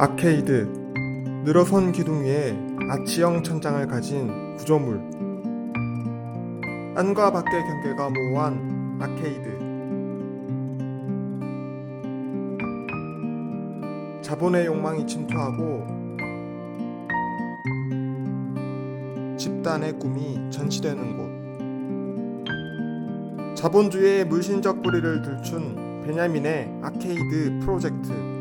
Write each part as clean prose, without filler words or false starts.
아케이드, 늘어선 기둥 위에 아치형 천장을 가진 구조물. 안과 밖의 경계가 모호한 아케이드. 자본의 욕망이 침투하고 집단의 꿈이 전시되는 곳. 자본주의의 물신적 뿌리를 들춘 베냐민의 아케이드 프로젝트.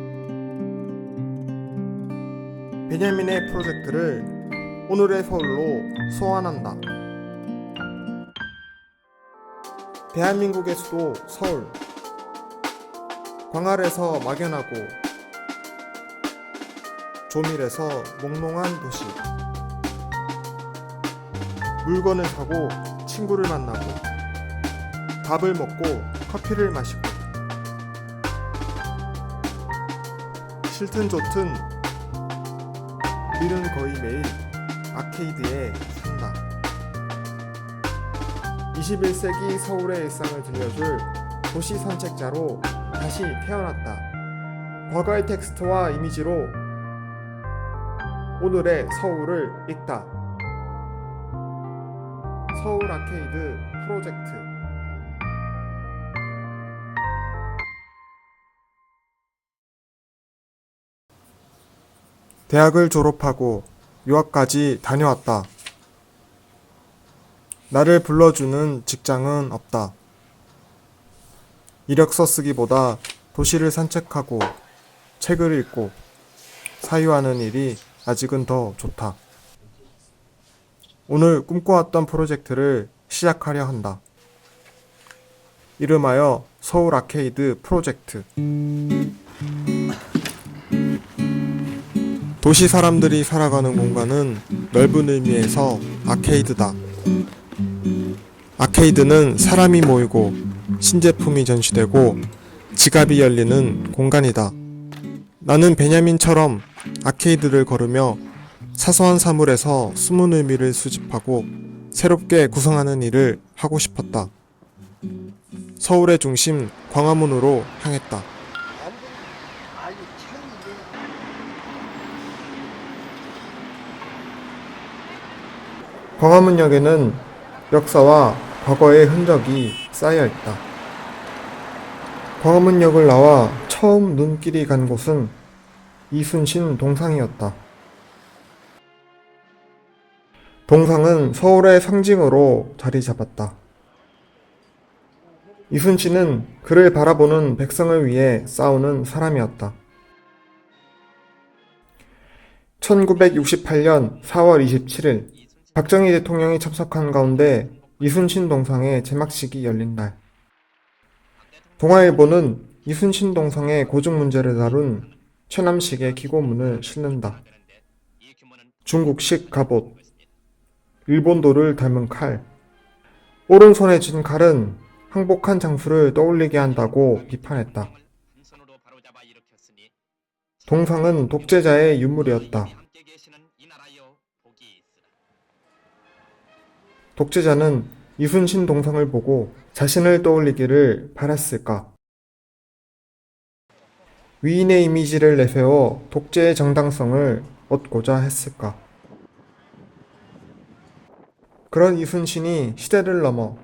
베냐민의 프로젝트를 오늘의 서울로 소환한다. 대한민국의 수도 서울. 광활해서 막연하고 조밀해서 몽롱한 도시. 물건을 사고 친구를 만나고 밥을 먹고 커피를 마시고 싫든 좋든 우리는 거의 매일 아케이드에 산다. 21세기 서울의 일상을 들려줄 도시 산책자로 다시 태어났다. 과거의 텍스트와 이미지로 오늘의 서울을 읽다. 서울 아케이드 프로젝트. 대학을 졸업하고 유학까지 다녀왔다. 나를 불러주는 직장은 없다. 이력서 쓰기보다 도시를 산책하고 책을 읽고 사유하는 일이 아직은 더 좋다. 오늘 꿈꿔왔던 프로젝트를 시작하려 한다. 이름하여 서울 아케이드 프로젝트. 도시 사람들이 살아가는 공간은 넓은 의미에서 아케이드다. 아케이드는 사람이 모이고 신제품이 전시되고 지갑이 열리는 공간이다. 나는 베냐민처럼 아케이드를 걸으며 사소한 사물에서 숨은 의미를 수집하고 새롭게 구성하는 일을 하고 싶었다. 서울의 중심 광화문으로 향했다. 광화문역에는 역사와 과거의 흔적이 쌓여있다. 광화문역을 나와 처음 눈길이 간 곳은 이순신 동상이었다. 동상은 서울의 상징으로 자리 잡았다. 이순신은 그를 바라보는 백성을 위해 싸우는 사람이었다. 1968년 4월 27일 박정희 대통령이 참석한 가운데 이순신 동상의 제막식이 열린 날. 동아일보는 이순신 동상의 고증 문제를 다룬 최남식의 기고문을 실는다. 중국식 갑옷, 일본도를 닮은 칼. 오른손에 쥔 칼은 항복한 장수를 떠올리게 한다고 비판했다. 동상은 독재자의 유물이었다. 독재자는 이순신 동상을 보고 자신을 떠올리기를 바랐을까? 위인의 이미지를 내세워 독재의 정당성을 얻고자 했을까? 그런 이순신이 시대를 넘어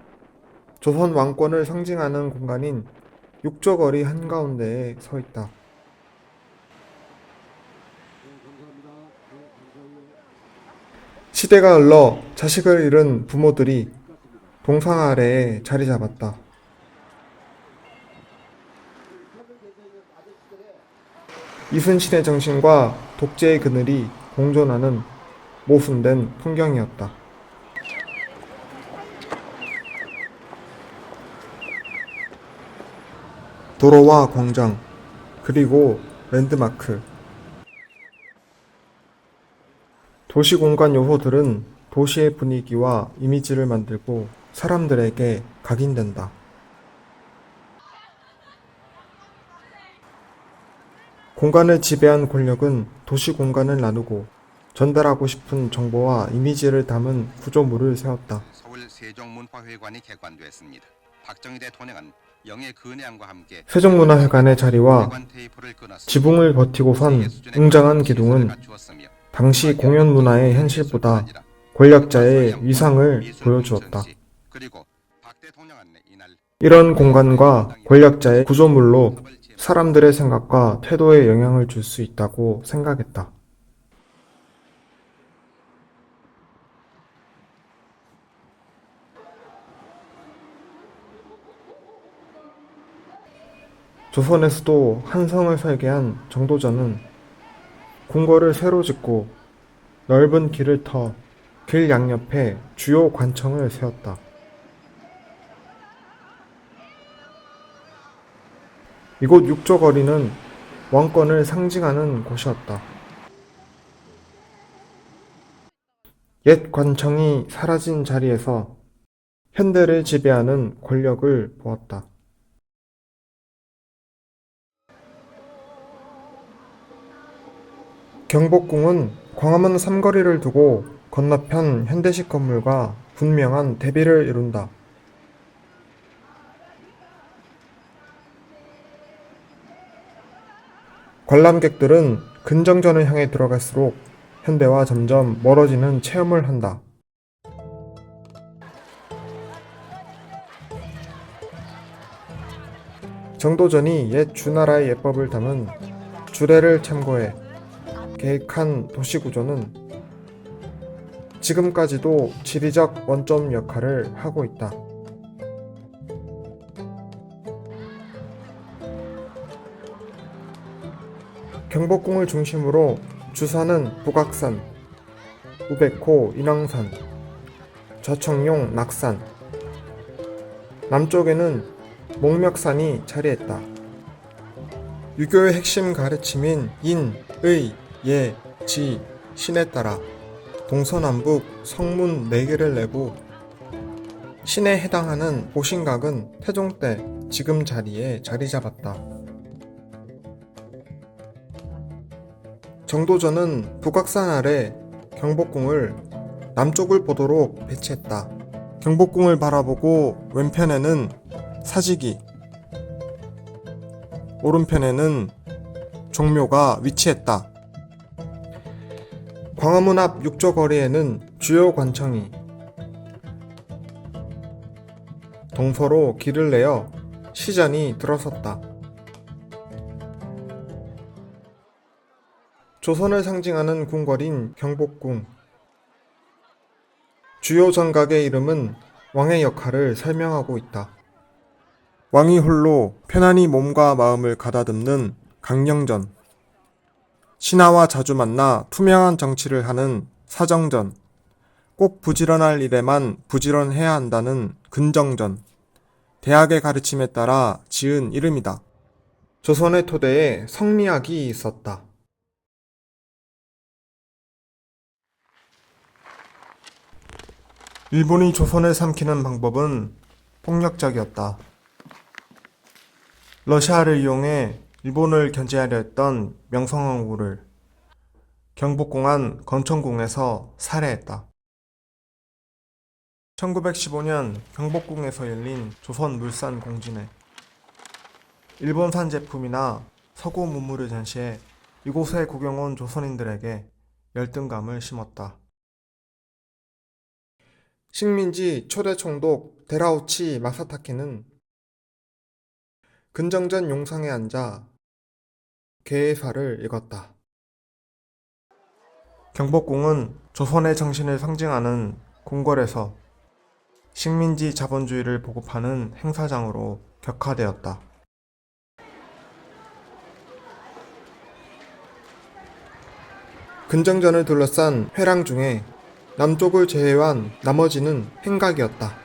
조선 왕권을 상징하는 공간인 육조거리 한가운데에 서 있다. 시대가 흘러 자식을 잃은 부모들이 동상 아래에 자리 잡았다. 이순신의 정신과 독재의 그늘이 공존하는 모순된 풍경이었다. 도로와 광장, 그리고 랜드마크. 도시공간 요소들은 도시의 분위기와 이미지를 만들고 사람들에게 각인된다. 공간을 지배한 권력은 도시 공간을 나누고 전달하고 싶은 정보와 이미지를 담은 구조물을 세웠다. 서울 세종문화회관이 개관됐습니다. 박정희 대통령은 세종문화회관의 자리와 지붕을 버티고 선 웅장한 기둥은 당시 공연 문화의 현실보다 권력자의 위상을 보여주었다. 이런 공간과 권력자의 구조물로 사람들의 생각과 태도에 영향을 줄 수 있다고 생각했다. 조선에서도 한성을 설계한 정도전은 궁궐을 새로 짓고 넓은 길을 터 길 양옆에 주요 관청을 세웠다. 이곳 육조거리는 왕권을 상징하는 곳이었다. 옛 관청이 사라진 자리에서 현대를 지배하는 권력을 보았다. 경복궁은 광화문 삼거리를 두고 건너편 현대식 건물과 분명한 대비를 이룬다. 관람객들은 근정전을 향해 들어갈수록 현대와 점점 멀어지는 체험을 한다. 정도전이 옛 주나라의 예법을 담은 주례를 참고해 계획한 도시구조는 지금까지도 지리적 원점 역할을 하고 있다. 경복궁을 중심으로 주산은 북악산, 우백호 인왕산, 좌청룡 낙산, 남쪽에는 목멱산이 자리했다. 유교의 핵심 가르침인 인, 의, 예, 지, 신에 따라 동서남북 성문 4개를 내고 신에 해당하는 보신각은 태종 때 지금 자리에 자리 잡았다. 정도전은 북악산 아래 경복궁을 남쪽을 보도록 배치했다. 경복궁을 바라보고 왼편에는 사직이, 오른편에는 종묘가 위치했다. 광화문 앞 육조거리에는 주요 관청이 동서로 길을 내어 시전이 들어섰다. 조선을 상징하는 궁궐인 경복궁. 주요 정각의 이름은 왕의 역할을 설명하고 있다. 왕이 홀로 편안히 몸과 마음을 가다듬는 강령전, 신하와 자주 만나 투명한 정치를 하는 사정전, 꼭 부지런할 일에만 부지런해야 한다는 근정전, 대학의 가르침에 따라 지은 이름이다. 조선의 토대에 성리학이 있었다. 일본이 조선을 삼키는 방법은 폭력적이었다. 러시아를 이용해 일본을 견제하려 했던 명성황후를 경복궁 건천궁에서 살해했다. 1915년 경복궁에서 열린 조선물산 공진회. 일본산 제품이나 서구 문물을 전시해 이곳에 구경 온 조선인들에게 열등감을 심었다. 식민지 초대 총독 데라우치 마사타케는 근정전 용상에 앉아 개해사를 읽었다. 경복궁은 조선의 정신을 상징하는 궁궐에서 식민지 자본주의를 보급하는 행사장으로 격화되었다. 근정전을 둘러싼 회랑 중에 남쪽을 제외한 나머지는 행각이었다.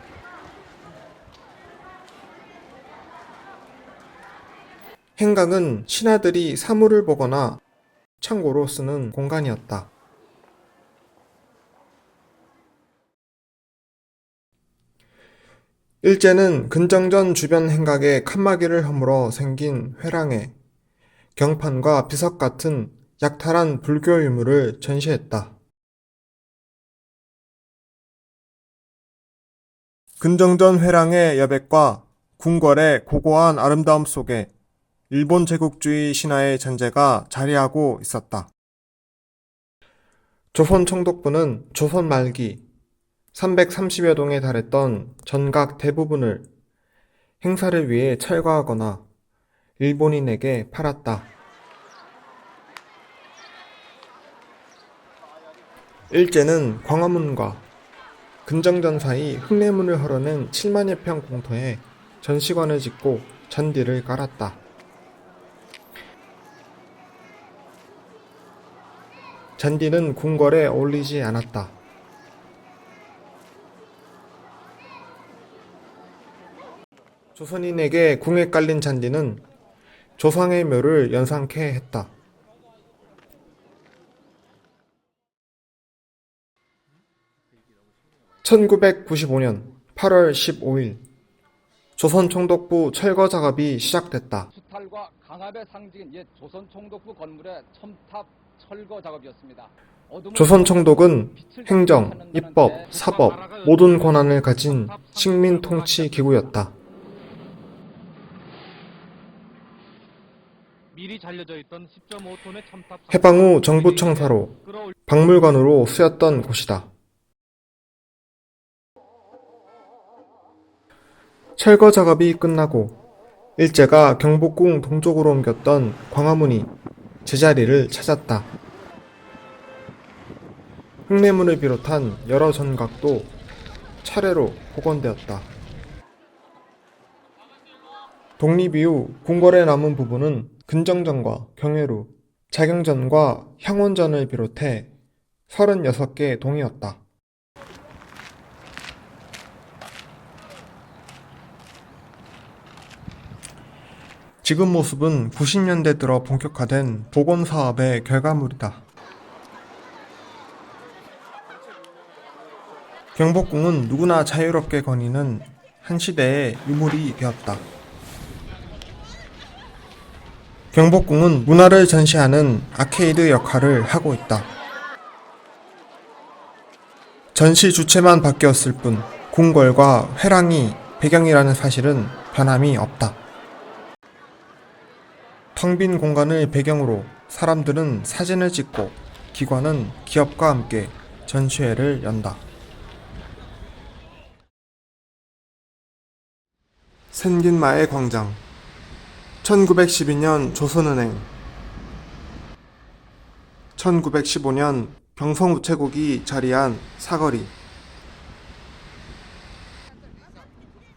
행각은 신하들이 사물을 보거나 창고로 쓰는 공간이었다. 일제는 근정전 주변 행각의 칸막이를 허물어 생긴 회랑에 경판과 비석 같은 약탈한 불교 유물을 전시했다. 근정전 회랑의 여백과 궁궐의 고고한 아름다움 속에 일본 제국주의 신화의 전제가 자리하고 있었다. 조선 총독부는 조선 말기 330여 동에 달했던 전각 대부분을 행사를 위해 철거하거나 일본인에게 팔았다. 일제는 광화문과 근정전 사이 흙내문을 헐어낸 7만여 평 공터에 전시관을 짓고 잔디를 깔았다. 잔디는 궁궐에 어울리지 않았다. 조선인에게 궁에 깔린 잔디는 조상의 묘를 연상케 했다. 1995년 8월 15일 조선 총독부 철거 작업이 시작됐다. 수탈과 강압의 상징인 옛 조선 총독부 건물의 첨탑 철거 작업이었습니다. 조선 총독은 행정, 입법, 사법 모든 권한을 가진 식민 통치 기구였다. 해방 후 정부 청사로, 박물관으로 쓰였던 곳이다. 철거 작업이 끝나고 일제가 경복궁 동쪽으로 옮겼던 광화문이 제자리를 찾았다. 흙내문을 비롯한 여러 전각도 차례로 복원되었다. 독립 이후 궁궐에 남은 부분은 근정전과 경회루, 자경전과 향원전을 비롯해 36개 동이었다. 지금 모습은 90년대 들어 본격화된 복원 사업의 결과물이다. 경복궁은 누구나 자유롭게 거니는 한 시대의 유물이 되었다. 경복궁은 문화를 전시하는 아케이드 역할을 하고 있다. 전시 주체만 바뀌었을 뿐 궁궐과 회랑이 배경이라는 사실은 변함이 없다. 텅 빈 공간을 배경으로 사람들은 사진을 찍고 기관은 기업과 함께 전시회를 연다. 생긴마의 광장 1912년 조선은행 1915년 병성우체국이 자리한 사거리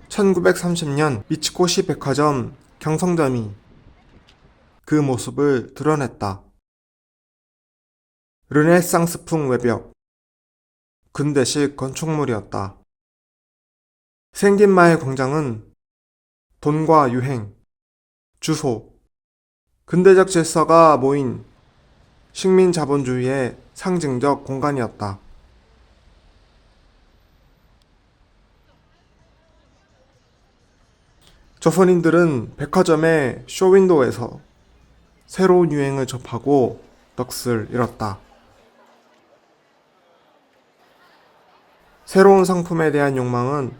1930년 미츠코시 백화점 경성점이 그 모습을 드러냈다. 르네상스풍 외벽 근대식 건축물이었다. 생긴마의 광장은 돈과 유행, 주소, 근대적 질서가 모인 식민 자본주의의 상징적 공간이었다. 조선인들은 백화점의 쇼윈도에서 새로운 유행을 접하고 넋을 잃었다. 새로운 상품에 대한 욕망은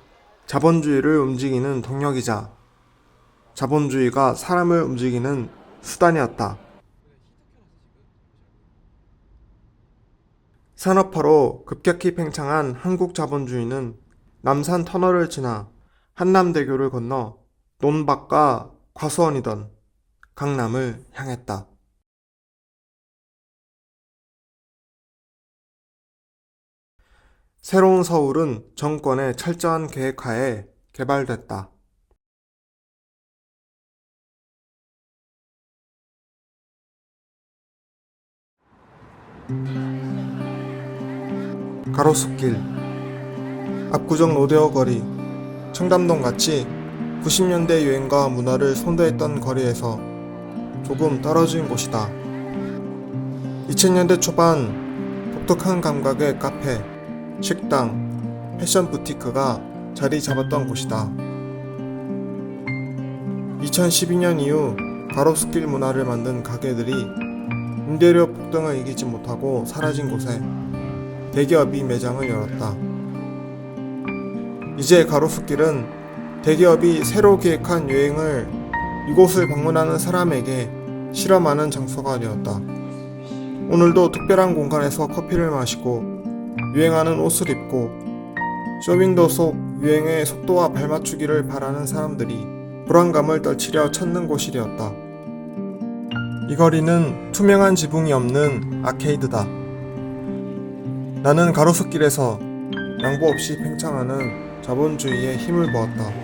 자본주의를 움직이는 동력이자 자본주의가 사람을 움직이는 수단이었다. 산업화로 급격히 팽창한 한국 자본주의는 남산 터널을 지나 한남대교를 건너 논밭과 과수원이던 강남을 향했다. 새로운 서울은 정권의 철저한 계획하에 개발됐다. 가로수길, 압구정 로데오 거리, 청담동 같이 90년대 유행과 문화를 선도했던 거리에서 조금 떨어진 곳이다. 2000년대 초반 독특한 감각의 카페, 식당, 패션 부티크가 자리 잡았던 곳이다. 2012년 이후 가로수길 문화를 만든 가게들이 임대료 폭등을 이기지 못하고 사라진 곳에 대기업이 매장을 열었다. 이제 가로수길은 대기업이 새로 기획한 여행을 이곳을 방문하는 사람에게 실험하는 장소가 되었다. 오늘도 특별한 공간에서 커피를 마시고 유행하는 옷을 입고 쇼윈도 속 유행의 속도와 발맞추기를 바라는 사람들이 불안감을 떨치려 찾는 곳이 되었다. 이 거리는 투명한 지붕이 없는 아케이드다. 나는 가로수길에서 양보 없이 팽창하는 자본주의에 힘을 모았다.